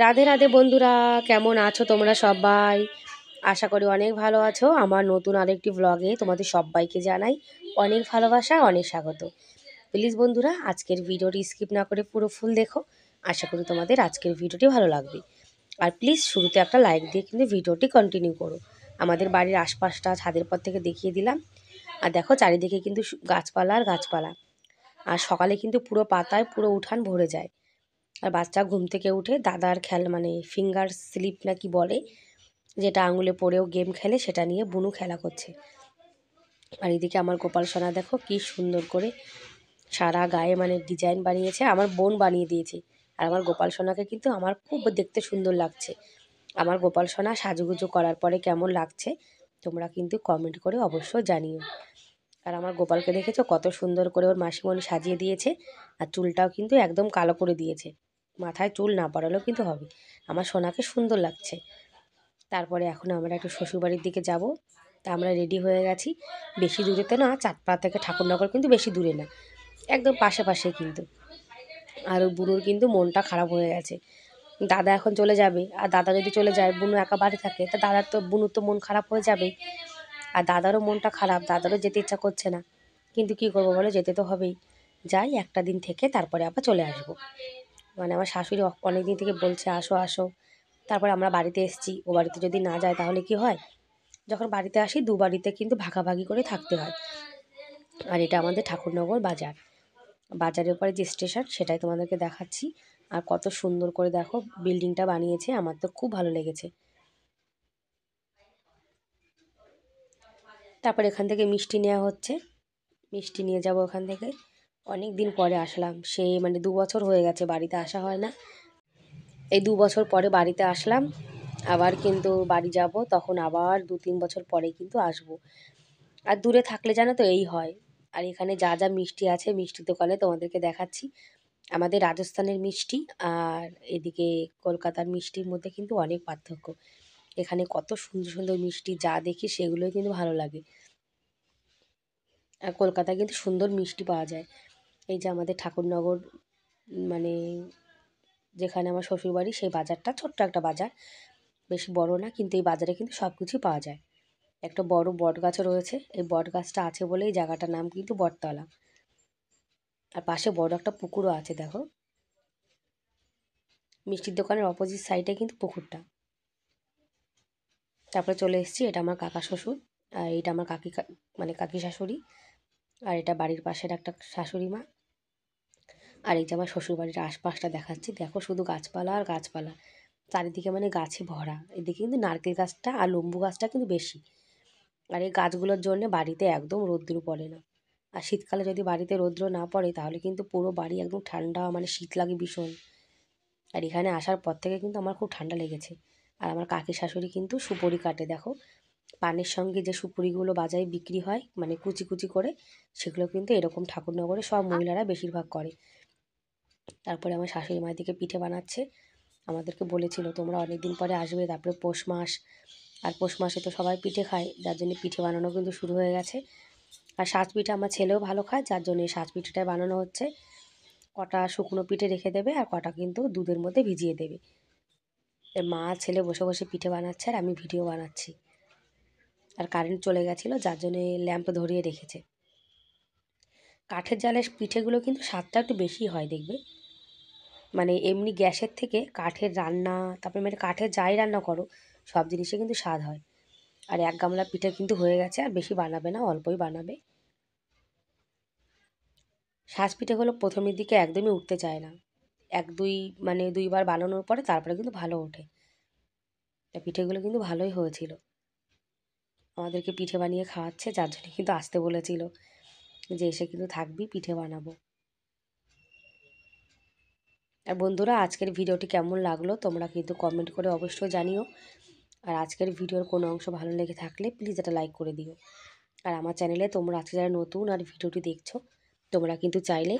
রাধে রাধে বন্ধুরা, কেমন আছো তোমরা সবাই? আশা করি অনেক ভালো আছো। আমার নতুন আরেকটি ব্লগে তোমাদের সবাইকে জানাই অনেক ভালোবাসা, অনেক স্বাগত। প্লিজ বন্ধুরা, আজকের ভিডিওটি স্কিপ না করে পুরো ফুল দেখো। আশা করি তোমাদের আজকের ভিডিওটি ভালো লাগবে। আর প্লিজ শুরুতে একটা লাইক দিয়ে কিন্তু ভিডিওটি কন্টিনিউ করো। আমাদের বাড়ির আশপাশটা ছাদের পর থেকে দেখিয়ে দিলাম। আর দেখো চারিদিকে কিন্তু গাছপালা আর গাছপালা। আর সকালে কিন্তু পুরো পাতায় পুরো উঠান ভরে যায়। আর বাচ্চা ঘুম থেকে উঠে দাদার মানে ফিঙ্গার স্লিপ না কি বলে, যেটা আঙুলে পড়েও গেম খেলে, সেটা নিয়ে বুনু খেলা করছে। আর এদিকে আমার গোপাল সোনা দেখো কি সুন্দর করে সারা গায়ে মানে ডিজাইন বানিয়েছে, আমার বোন বানিয়ে দিয়েছে। আর আমার গোপাল সোনাকে কিন্তু আমার খুব দেখতে সুন্দর লাগছে। আমার গোপাল সোনা সাজুগুজু করার পরে কেমন লাগছে তোমরা কিন্তু কমেন্ট করে অবশ্যই জানিও। আর আমার গোপালকে দেখেছো কত সুন্দর করে ওর মাসিমণি সাজিয়ে দিয়েছে। আর চুলটাও কিন্তু একদম কালো করে দিয়েছে, মাথায় চুল না পড়ালেও কিন্তু হবে। আমার সোনাকে সুন্দর লাগছে। তারপরে এখন আমরা একটু শ্বশুরবাড়ির দিকে যাব। তা আমরা রেডি হয়ে গেছি। বেশি দূরে তো না, চাঁদপাড়া থেকে ঠাকুরনগর কিন্তু বেশি দূরে না, একদম পাশে পাশে কিন্তু। আর ওই বুনুর কিন্তু মনটা খারাপ হয়ে গেছে। দাদা এখন চলে যাবে, আর দাদা যদি চলে যায় বুনু একা বাড়ি থাকে, তা বুনুর তো মন খারাপ হয়ে যাবেই। আর দাদারও মনটা খারাপ, দাদারও যেতে ইচ্ছা করছে না। কিন্তু কী করবো বলো, যেতে তো হবেই। যাই একটা দিন থেকে তারপরে আবার চলে আসবো। মানে আমার শাশুড়ি অনেক দিন থেকে বলছে আসো আসো। তারপরে আমরা বাড়িতে এসেছি, ও বাড়িতে যদি না যায় তাহলে কি হয়? যখন বাড়িতে আসি দু বাড়িতে কিন্তু ভাগাভাগি করে থাকতে হয়। আর এটা আমাদের ঠাকুরনগর বাজার। বাজারের পরে যে স্টেশন সেটাই তোমাদেরকে দেখাচ্ছি। আর কত সুন্দর করে দেখো বিল্ডিংটা বানিয়েছে, আমার তো খুব ভালো লেগেছে। তারপর এখান থেকে মিষ্টি নেওয়া হচ্ছে, মিষ্টি নিয়ে যাব ওখান থেকে। অনেক দিন পরে আসলাম, সেই মানে 2 বছর হয়ে গেছে বাড়িতে আসা হয় না। এই 2 বছর পরে বাড়িতে আসলাম। আবার কিন্তু বাড়ি যাব তখন আবার 2-3 বছর পরে কিন্তু আসবো। আর দূরে থাকলে জানো তো এই হয়। আর এখানে যা যা মিষ্টি আছে মিষ্টির দোকানে তোমাদেরকে দেখাচ্ছি। আমাদের রাজস্থানের মিষ্টি আর এদিকে কলকাতার মিষ্টির মধ্যে কিন্তু অনেক পার্থক্য। এখানে কত সুন্দর সুন্দর মিষ্টি, যা দেখি সেগুলোই কিন্তু ভালো লাগে। আর কলকাতায় কিন্তু সুন্দর মিষ্টি পাওয়া যায়। এই যে আমাদের ঠাকুরনগর, মানে যেখানে আমার শ্বশুরবাড়ি, সেই বাজারটা ছোট্ট একটা বাজার, বেশি বড় না, কিন্তু এই বাজারে কিন্তু সব কিছুই পাওয়া যায়। একটা বড় বট গাছও রয়েছে, এই বট গাছটা আছে বলে এই জায়গাটার নাম কিন্তু বটতলা। আর পাশে বড় একটা পুকুরও আছে দেখো, মিষ্টির দোকানের অপোজিট সাইডে কিন্তু পুকুরটা। তারপরে চলে এসেছি, এটা আমার কাকা শ্বশুর, আর এটা আমার মানে কাকি শাশুড়ি। আর এটা বাড়ির পাশের একটা শাশুড়ি মা। আর এই যে আমার শ্বশুরবাড়ির আশপাশটা দেখাচ্ছি, দেখো শুধু গাছপালা আর গাছপালা, চারিদিকে মানে গাছে ভরা। এদিকে কিন্তু নারকেল গাছটা আর লেবু গাছটা কিন্তু বেশি। আর এই গাছগুলোর জন্য বাড়িতে একদম রৌদ্র পড়ে না। আর শীতকালে যদি বাড়িতে রৌদ্র না পড়ে তাহলে কিন্তু পুরো বাড়ি একদম ঠান্ডা, মানে শীত লাগে ভীষণ। আর এখানে আসার পর থেকে কিন্তু আমার খুব ঠান্ডা লেগেছে। আর আমার কাকি শাশুড়ি কিন্তু সুপুরি কাটে দেখো, পানের সঙ্গে যে সুপুরিগুলো বাজারে বিক্রি হয় মানে কুচি কুচি করে, সেগুলো কিন্তু এরকম ঠাকুরনগরে সব মহিলারা বেশিরভাগ করে। তারপরে আমার শাশুড়ি মায়ের দিকে পিঠে বানাচ্ছে। আমাদেরকে বলেছিল তোমরা অনেক দিন পরে আসবে, তারপরে পৌষ মাস, আর পৌষ মাসে তো সবাই পিঠে খায়, যার জন্য পিঠে বানানো কিন্তু শুরু হয়ে গেছে। আর সাজ পিঠে আমার ছেলেও ভালো খায়, যার জন্য এই সাজ পিঠেটাই বানানো হচ্ছে। কটা শুকনো পিঠে রেখে দেবে আর কটা কিন্তু দুধের মধ্যে ভিজিয়ে দেবে। মা ছেলে বসে বসে পিঠে বানাচ্ছে আর আমি ভিডিও বানাচ্ছি। আর কারেন্ট চলে গেছিলো, যার জন্য ল্যাম্প ধরিয়ে রেখেছে। কাঠের জালের পিঠেগুলো কিন্তু স্বাদটা একটু বেশি হয় দেখবে, মানে এমনি গ্যাসের থেকে কাঠের রান্না, তারপরে মানে কাঠের যাই রান্না করো সব জিনিসে কিন্তু স্বাদ হয়। আর 1 গামলা পিঠে কিন্তু হয়ে গেছে, আর বেশি বানাবে না, অল্পই বানাবে। সাজ পিঠেগুলো প্রথমের দিকে একদমই উঠতে চায় না, মানে 2বার বানানোর পরে তারপরে কিন্তু ভালো ওঠে। তা পিঠেগুলো কিন্তু ভালোই হয়েছিল। আমাদেরকে পিঠে বানিয়ে খাওয়াচ্ছে, যার জন্য কিন্তু আসতে বলেছিল যে এসে কিন্তু থাকবি, পিঠে বানাবো। আর বন্ধুরা, আজকের ভিডিওটি কেমন লাগলো তোমরা কিন্তু কমেন্ট করে অবশ্যই জানিও। আর আজকের ভিডিওর কোনো অংশ ভালো লেগে থাকলে প্লিজ একটা লাইক করে দিও। আর আমার চ্যানেলে তোমরা আজকে যারা নতুন আর ভিডিওটি দেখছো, তোমরা কিন্তু চাইলে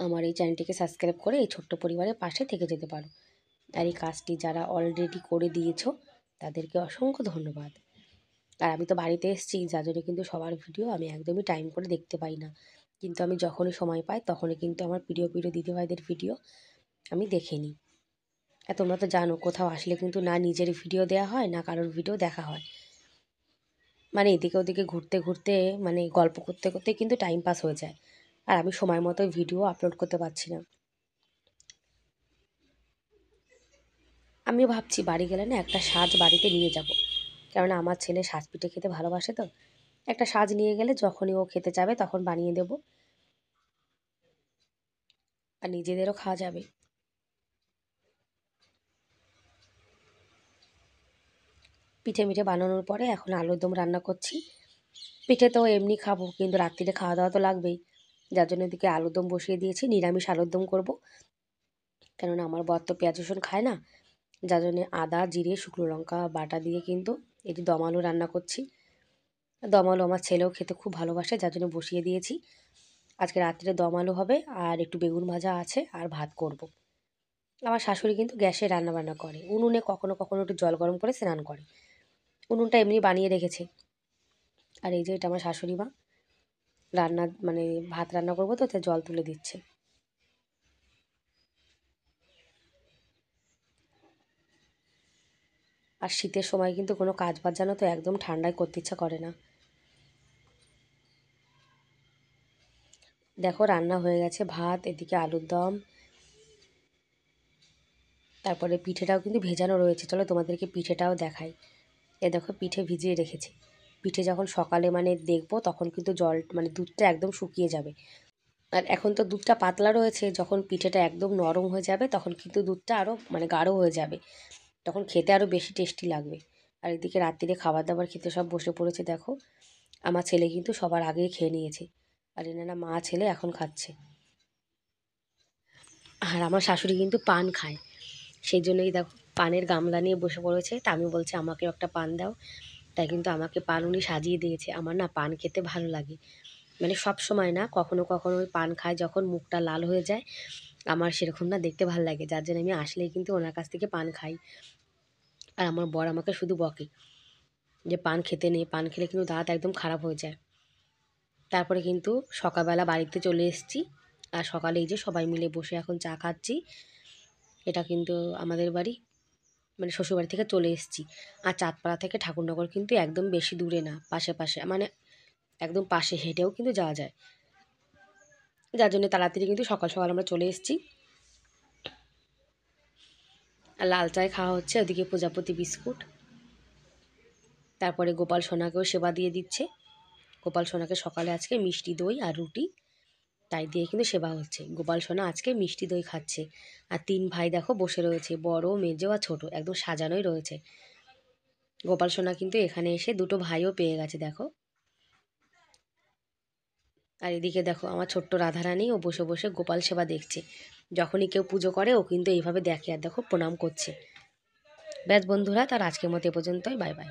আমার এই চ্যানেলটিকে সাবস্ক্রাইব করে এই ছোট্ট পরিবারের পাশে থেকে যেতে পারো। আর এই কাজটি যারা অলরেডি করে দিয়েছো তাদেরকে অসংখ্য ধন্যবাদ। আর আমি তো বাড়িতে এসেছি, যার জন্য কিন্তু সবার ভিডিও আমি একদমই টাইম করে দেখতে পাই না, কিন্তু আমি যখনই সময় পাই তখনই কিন্তু আমার প্রিয় প্রিয় দিদিভাইদের ভিডিও আমি দেখে নিই। আর তোমরা তো জানো কোথাও আসলে কিন্তু না নিজের ভিডিও দেওয়া হয় না কারোর ভিডিও দেখা হয়, মানে এদিকে ওদিকে ঘুরতে ঘুরতে মানে গল্প করতে করতে কিন্তু টাইম পাস হয়ে যায়, আর আমি সময় মতো ভিডিও আপলোড করতে পারছি না। আমিও ভাবছি বাড়ি গেলে না একটা সাজ বাড়িতে নিয়ে যাব, কেননা আমার ছেলে সাজ পিঠে খেতে ভালোবাসে তো। একটা সাজ নিয়ে গেলে যখনই ও খেতে চাবে তখন বানিয়ে দেব, আর নিজেদেরও খাওয়া যাবে। পিঠে মিঠে বানানোর পরে এখন আলুর দম রান্না করছি। পিঠে তো এমনি খাবো, কিন্তু রাত্রিরে খাওয়া দাওয়া তো লাগবেই, যার জন্য এদিকে আলুর দম বসিয়ে দিয়েছি। নিরামিষ আলুর দম করবো, কেননা আমার বর তো পেঁয়াজ রসুন খায় না, যার জন্যে আদা জিরে শুকনো লঙ্কা বাটা দিয়ে কিন্তু এটি দম আলু রান্না করছি। দম আলু আমার ছেলেও খেতে খুব ভালোবাসে, যার জন্য বসিয়ে দিয়েছি। আজকে রাত্রে দম আলু হবে, আর একটু বেগুন ভাজা আছে, আর ভাত করব। আমার শাশুড়ি কিন্তু গ্যাসে রান্না বান্না করে, উনুনে কখনো কখনো একটু জল গরম করে স্নান করে, উনুনটা এমনি বানিয়ে রেখেছে। আর এই যে এটা আমার শাশুড়ি মা রান্না মানে ভাত রান্না করবো তো তাই জল তুলে দিচ্ছে। আর শীতের সময় কিন্তু কোনো কাজ বাজ জানো তো একদম ঠান্ডায় করতে ইচ্ছা করে না। দেখো রান্না হয়ে গেছে, ভাত এদিকে আলুর দম, তারপরে পিঠেটাও কিন্তু ভেজানো রয়েছে। চলো তোমাদেরকে পিঠেটাও দেখাই। এ দেখো পিঠে ভিজিয়ে রেখেছি। পিঠে যখন সকালে মানে দেখবো তখন কিন্তু জল মানে দুধটা একদম শুকিয়ে যাবে। আর এখন তো দুধটা পাতলা রয়েছে, যখন পিঠেটা একদম নরম হয়ে যাবে তখন কিন্তু দুধটা আরও মানে গাঢ় হয়ে যাবে, তখন খেতে আরও বেশি টেস্টি লাগবে। আর এদিকে রাত্রিরে খাবার দাবার খেতে সব বসে পড়েছে দেখো। আমার ছেলে কিন্তু সবার আগেই খেয়ে নিয়েছে, আর এনারা মা ছেলে এখন খাচ্ছে। আর আমার শাশুড়ি কিন্তু পান খায়, সেই জন্যই দেখো পানের গামলা নিয়ে বসে পড়েছে। তা আমি বলছি আমাকেও একটা পান দাও, তাই কিন্তু আমাকে পান উনি সাজিয়ে দিয়েছে। আমার না পান খেতে ভালো লাগে, মানে সব সময় না, কখনো কখনো ওই পান খায় যখন মুখটা লাল হয়ে যায়, আমার সেরকম না দেখতে ভালো লাগে, যার জন্য আমি আসলেই কিন্তু ওনার কাছ থেকে পান খাই। আর আমার বর আমাকে শুধু বকে যে পান খেতে নেই, পান খেলে কিন্তু দাঁত একদম খারাপ হয়ে যায়। তারপরে কিন্তু সকালবেলা বাড়িতে চলে এসেছি, আর সকালে এই যে সবাই মিলে বসে এখন চা খাচ্ছি। এটা কিন্তু আমাদের বাড়ি, মানে শ্বশুরবাড়ি থেকে চলে এসেছি। আর চাঁদপাড়া থেকে ঠাকুরনগর কিন্তু একদম বেশি দূরে না, পাশে পাশে, মানে একদম পাশে, হেঁটেও কিন্তু যাওয়া যায়, যার জন্য তাড়াতাড়ি কিন্তু সকাল সকাল আমরা চলে এসেছি। আর লাল চায় খাওয়া হচ্ছে, ওদিকে প্রজাপতি বিস্কুট। তারপরে গোপাল সোনাকেও সেবা দিয়ে দিচ্ছে। গোপাল সোনাকে সকালে আজকে মিষ্টি দই আর রুটি তাই দিয়ে কিন্তু সেবা হচ্ছে। গোপাল সোনা আজকে মিষ্টি দই খাচ্ছে। আর তিন ভাই দেখো বসে রয়েছে, বড় মেজো আর ছোট, একদম সাজানোই রয়েছে। গোপাল সোনা কিন্তু এখানে এসে দুটো ভাইও পেয়ে গেছে দেখো। আর এদিকে দেখো আমার ছোট্ট রাধারানী, ও বসে বসে গোপাল সেবা দেখছে। যখনই কেউ পুজো করে ও কিন্তু এইভাবে দেখে আর দেখো প্রণাম করছে। ব্যাস বন্ধুরা, তার আজকের মতো এ পর্যন্তই, বাই বাই।